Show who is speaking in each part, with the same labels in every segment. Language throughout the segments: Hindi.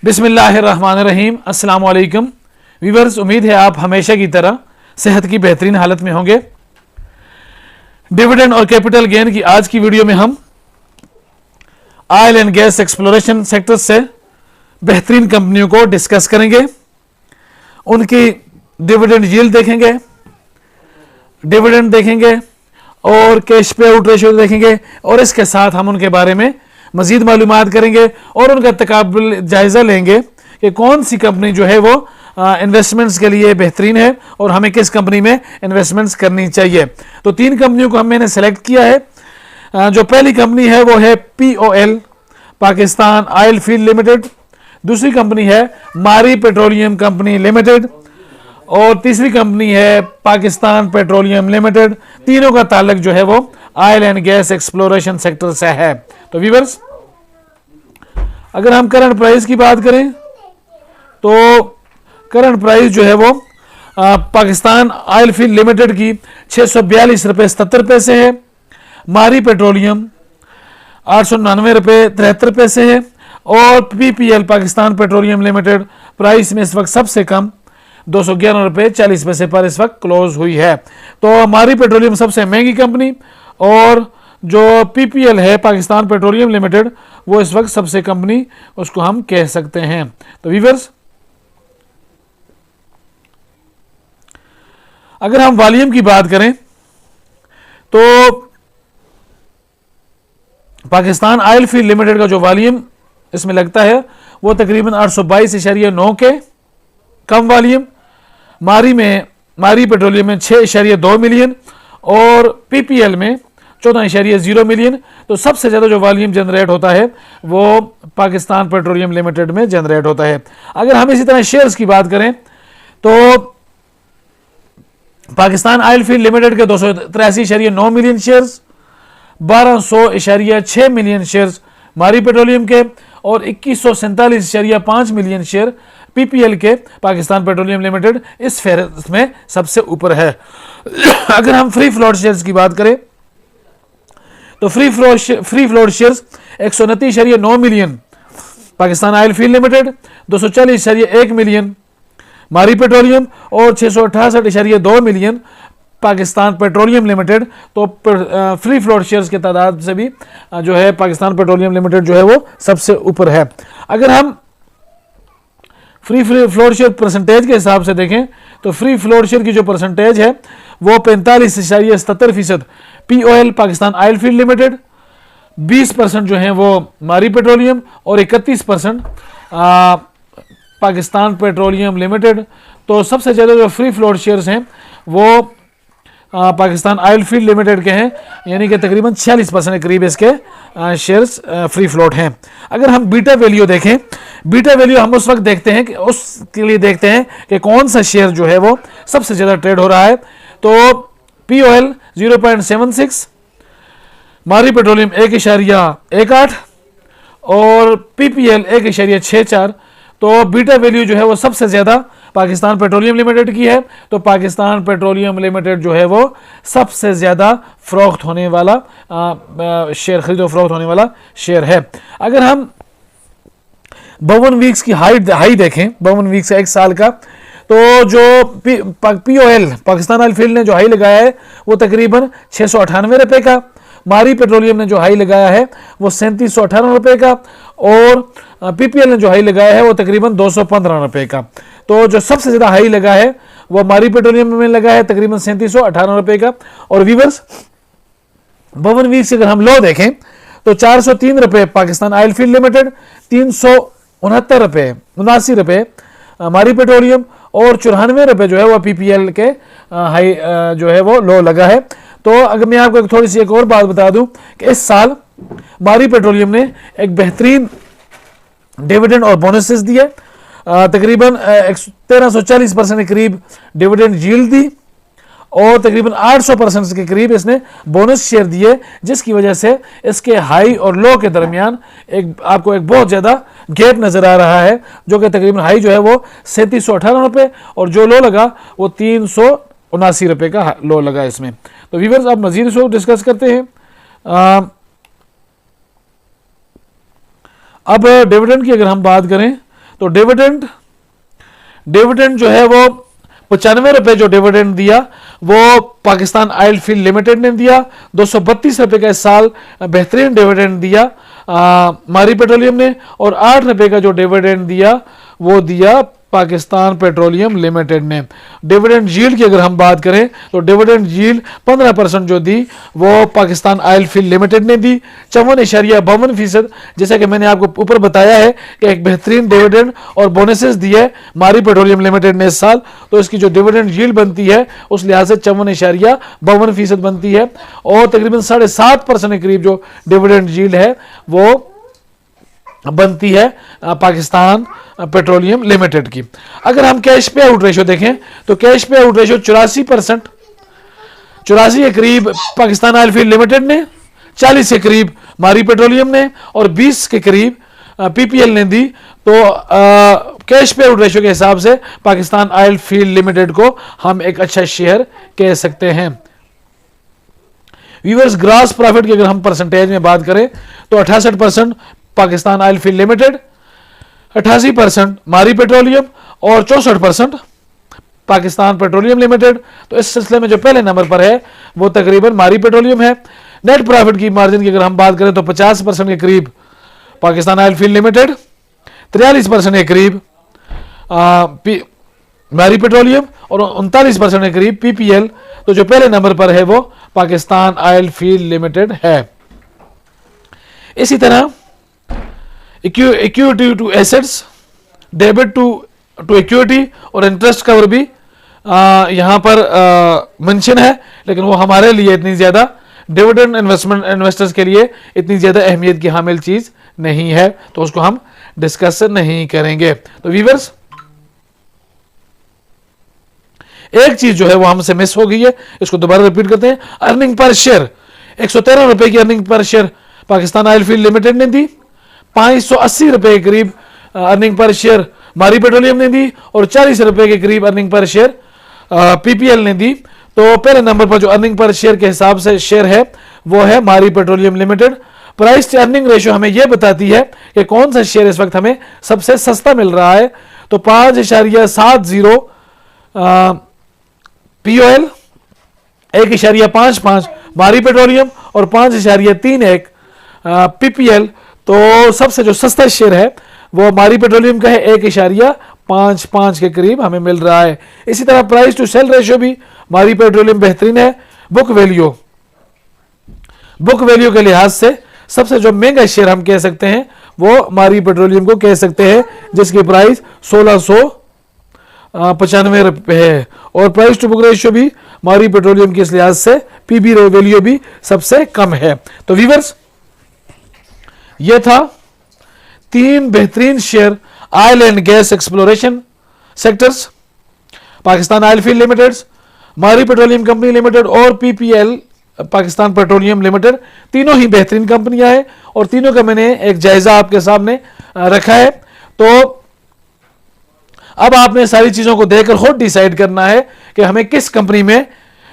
Speaker 1: बिस्मिल्लाहिर्रहमानिर्रहीम। अस्सलाम वालेकुम व्यूअर्स, उम्मीद है आप हमेशा की तरह सेहत की बेहतरीन हालत में होंगे। डिविडेंड और कैपिटल गेन की आज की वीडियो में हम oil and gas exploration sector से बेहतरीन कंपनियों को डिस्कस करेंगे, उनकी डिविडेंड यील्ड देखेंगे, डिविडेंड देखेंगे और कैश पे आउट रेशियो देखेंगे और इसके साथ हम उनके बारे में मजीद मालूमात करेंगे और उनका तकाबुल जायज़ा लेंगे कि कौन सी कंपनी जो है वो इन्वेस्टमेंट्स के लिए बेहतरीन है और हमें किस कंपनी में इन्वेस्टमेंट्स करनी चाहिए। तो तीन कंपनियों को मैंने सेलेक्ट किया है। जो पहली कंपनी है वो है POL Pakistan oil field limited, दूसरी कंपनी है मारी पेट्रोलियम कंपनी लिमिटेड और तीसरी कंपनी है पाकिस्तान पेट्रोलियम लिमिटेड। तीनों का ताल्लुक जो है वो oil and gas exploration sector से है। तो व्यूअर्स, अगर हम करंट प्राइस की बात करें तो करंट प्राइस जो है वो पाकिस्तान ऑयल फील्ड लिमिटेड की 642 रुपये 77 पैसे है, मारी पेट्रोलियम 899 रुपये 73 पैसे है और PPL Pakistan petroleum limited price में इस वक्त सबसे कम 211 रुपये 40 पैसे पर इस वक्त क्लोज हुई है। तो हमारी पेट्रोलियम सबसे महंगी कंपनी और जो PPL है पाकिस्तान पेट्रोलियम लिमिटेड वो इस वक्त सबसे कंपनी उसको हम कह सकते हैं। तो व्यूअर्स, अगर हम वॉल्यूम की बात करें तो पाकिस्तान ऑयल फील्ड लिमिटेड का जो वॉल्यूम इसमें लगता है वो तकरीबन 822.9 के कम वॉल्यूम, मारी पेट्रोलियम में 6.2 मिलियन और PPL में 14.0 मिलियन। तो सबसे ज़्यादा जो वॉल्यूम जनरेट होता है वो पाकिस्तान पेट्रोलियम लिमिटेड में जनरेट होता है। अगर हम इसी तरह शेयर्स की बात करें तो पाकिस्तान ऑयल फील्ड लिमिटेड के 283.9 मिलियन शेयर्स, 1200.6 मिलियन शेयर्स मारी पेट्रोलियम के और 2147.5 मिलियन शेयर PPL के पाकिस्तान पेट्रोलियम लिमिटेड इस फेहरिस्त में सबसे ऊपर है। अगर हम फ्री फ्लोट शेयर्स की बात करें तो free float shares 129.9 million Pakistan oil field limited, 240.1 million मारी पेट्रोलियम और 668.2 मिलियन पाकिस्तान पेट्रोलियम लिमिटेड। तो फ्री फ्लोट शेयर्स के तादाद से भी जो है पाकिस्तान पेट्रोलियम लिमिटेड जो है वो सबसे ऊपर है। अगर हम फ्री फ्लोट शेयर परसेंटेज के हिसाब से देखें तो फ्री फ्लोट शेयर की जो परसेंटेज है वो 45.77% POL Pakistan oil field limited, 20% जो है वो मारी पेट्रोलियम और 31% पाकिस्तान पेट्रोलियम लिमिटेड। तो सबसे ज़्यादा जो फ्री फ्लोट शेयर्स हैं वो पाकिस्तान ऑयल फील्ड लिमिटेड के हैं, यानी कि तकरीबन 46% के करीब इसके शेयर्स फ्री फ्लोट हैं। अगर हम बीटा वैल्यू देखें, बीटा वैल्यू हम उस वक्त देखते हैं कि उसके लिए देखते हैं कि कौन सा शेयर जो है वो सबसे ज़्यादा ट्रेड हो रहा है। तो POL 0.76, मारी पेट्रोलियम 1.18 और PPL 1.64। तो बीटा वैल्यू जो है वो सबसे ज़्यादा पाकिस्तान पेट्रोलियम लिमिटेड की है। तो पाकिस्तान पेट्रोलियम लिमिटेड जो है वो सबसे ज़्यादा फ़रोख्त होने वाला शेयर, खरीदो फरोख्त होने वाला शेयर है। अगर हम 52 वीक्स की हाई देखें, 52 वीक्स एक साल का, तो जो POL पाकिस्तान ऑयल फील्ड ने जो हाई लगाया है वो तकरीबन 698 रुपये का, मारी पेट्रोलियम ने जो हाई लगाया है वो 3718 रुपये का और PPL ने जो हाई लगाया है वो तकरीबन 215 रुपये का। तो जो सबसे ज़्यादा हाई लगा है वो मारी पेट्रोलियम में लगा है तकरीबन 3718 रुपये का। और व्यूअर्स, 52 वीक्स से अगर हम लो देखें तो 403 रुपये पाकिस्तान ऑयल फील्ड लिमिटेड, 369 रुपये 79 रुपये मारी पेट्रोलियम और 94 रुपये जो है वो PPL के हाई जो है वो लो लगा है। तो अगर मैं आपको थोड़ी सी एक और बात बता दूं कि इस साल मारी पेट्रोलियम ने एक बेहतरीन डिविडेंड और बोनसेस दिए, तकरीबन 1340% के करीब डिविडेंड यील्ड दी और तकरीबन 800% के करीब इसने बोनस शेयर दिए, जिसकी वजह से इसके हाई और लो के दरमियान आपको एक बहुत ज़्यादा गैप नज़र आ रहा है, जो कि तकरीबन हाई जो है वो 3718 रुपये और जो लो लगा वो 379 रुपये का लो लगा इसमें। तो व्यूअर्स, अब मज़ीद इसको डिस्कस करते हैं। अब डिविडेंड की अगर हम बात करें तो डिविडेंड जो है वो 95 रुपए जो डिविडेंड दिया वो पाकिस्तान ऑयल फील्ड लिमिटेड ने दिया। 232 रुपए का इस साल बेहतरीन डिविडेंड दिया मारी पेट्रोलियम ने, और 8 रुपए का जो डिविडेंड दिया वो दिया पाकिस्तान पेट्रोलियम लिमिटेड ने। डिविडेंड यील्ड की अगर हम बात करें तो डिविडेंड यील्ड 15% जो दी वो पाकिस्तान ऑयल फील्ड लिमिटेड ने दी। 54.52%, जैसा कि मैंने आपको ऊपर बताया है कि एक बेहतरीन डिविडेंड और बोनसेस दिए है मारी पेट्रोलियम लिमिटेड ने इस साल, तो इसकी जो डिविडेंड यील्ड बनती है उस लिहाज से 54.52% बनती है, और तकरीबन 7.5% के करीब जो डिविडेंड यील्ड है वो बनती है पाकिस्तान पेट्रोलियम लिमिटेड की। अगर हम कैश पे आउट रेशो देखें तो कैश पे आउट रेशो 84% 84 के करीब पाकिस्तान ऑयल फील्ड लिमिटेड ने, 40 के करीब मारी पेट्रोलियम ने और 20 के करीब पीपीएल ने दी। तो कैश पे आउट रेशो के हिसाब से पाकिस्तान ऑयल फील्ड लिमिटेड को हम एक अच्छा शेयर कह सकते हैं। व्यूअर्स, ग्रॉस प्रॉफिट की अगर हम परसेंटेज में बात करें तो 68% पाकिस्तान ऑयल फील्ड लिमिटेड, 88% मारी पेट्रोलियम और 64% पाकिस्तान पेट्रोलियम लिमिटेड। तो इस सिलसिले में जो पहले नंबर पर है वो तकरीबन मारी पेट्रोलियम है। नेट प्रॉफिट की मार्जिन की अगर हम बात करें तो 50% के करीब पाकिस्तान ऑयल फील्ड लिमिटेड, 43% के करीब मारी पेट्रोलियम और 39% के करीब पीपीएल। तो जो पहले नंबर पर है वो पाकिस्तान ऑयल फील्ड लिमिटेड है। इसी तरह equity to assets, debit to equity और इंटरेस्ट कवर भी यहां पर मेंशन है, लेकिन वो हमारे लिए इतनी ज्यादा डिविडेंड इन्वेस्टर्स के लिए इतनी ज्यादा अहमियत की हामिल चीज नहीं है, तो उसको हम डिस्कस नहीं करेंगे। तो व्यूअर्स, एक चीज जो है वो हमसे मिस हो गई है, इसको दोबारा रिपीट करते हैं। अर्निंग पर शेयर 113 रुपए की earning per share Pakistan oil field limited ने दी, 580 रुपए के करीब अर्निंग पर शेयर मारी पेट्रोलियम ने दी और 40 रुपए के करीब अर्निंग पर शेयर पीपीएल ने दी। तो पहले नंबर पर जो अर्निंग पर शेयर के हिसाब से शेयर है वो है Mari petroleum limited. Price to earning ratio हमें यह बताती है कि कौन सा शेयर इस वक्त हमें सबसे सस्ता मिल रहा है। तो 5.70 पीओएल, 1.55 मारी पेट्रोलियम और 5.31 पीपीएल। तो सबसे जो सस्ता शेयर है वो मारी पेट्रोलियम का है, 1.55 के करीब हमें मिल रहा है। इसी तरह प्राइस टू सेल रेशियो भी मारी पेट्रोलियम बेहतरीन है। बुक वैल्यू के लिहाज से सबसे जो महंगा शेयर हम कह सकते हैं वो मारी पेट्रोलियम को कह सकते हैं, जिसकी प्राइस 1695 रुपए है। और प्राइस टू बुक रेशियो भी मारी पेट्रोलियम के इस लिहाज से पीबी वैल्यू भी सबसे कम है। तो व्यूअर्स, यह था 3 बेहतरीन share oil and gas exploration sectors, Pakistan oil field limited, मारी पेट्रोलियम कंपनी लिमिटेड और पीपीएल पाकिस्तान पेट्रोलियम लिमिटेड। तीनों ही बेहतरीन कंपनियां हैं और तीनों का मैंने एक जायजा आपके सामने रखा है। तो अब आपने सारी चीजों को देखकर खुद डिसाइड करना है कि हमें किस कंपनी में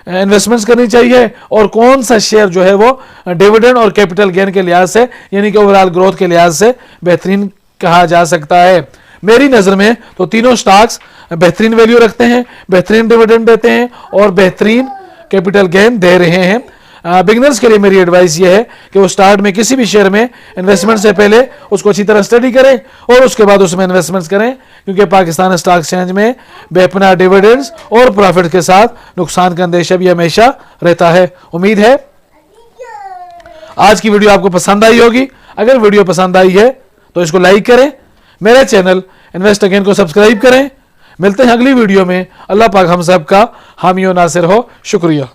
Speaker 1: इन्वेस्टमेंट्स करनी चाहिए और कौन सा शेयर जो है वो डिविडेंड और कैपिटल गेन के लिहाज से यानी कि ओवरऑल ग्रोथ के लिहाज से बेहतरीन कहा जा सकता है। मेरी नजर में तो तीनों स्टॉक्स बेहतरीन वैल्यू रखते हैं, बेहतरीन डिविडेंड देते हैं और बेहतरीन कैपिटल गेन दे रहे हैं। बिगिनर्स के लिए मेरी एडवाइस ये है कि वो स्टार्ट में किसी भी शेयर में इन्वेस्टमेंट से पहले उसको अच्छी तरह स्टडी करें और उसके बाद उसमें इन्वेस्टमेंट्स करें, क्योंकि पाकिस्तान स्टॉक एक्सचेंज में बेपनाह डिविडेंड्स और प्रॉफिट के साथ नुकसान का अंदेशा भी हमेशा रहता है। उम्मीद है आज की वीडियो आपको पसंद आई होगी। अगर वीडियो पसंद आई है तो इसको लाइक करें, मेरे चैनल इन्वेस्ट अगेन को सब्सक्राइब करें। मिलते हैं अगली वीडियो में। अल्लाह पाक हम सब का हामी और नासिर हो। शुक्रिया।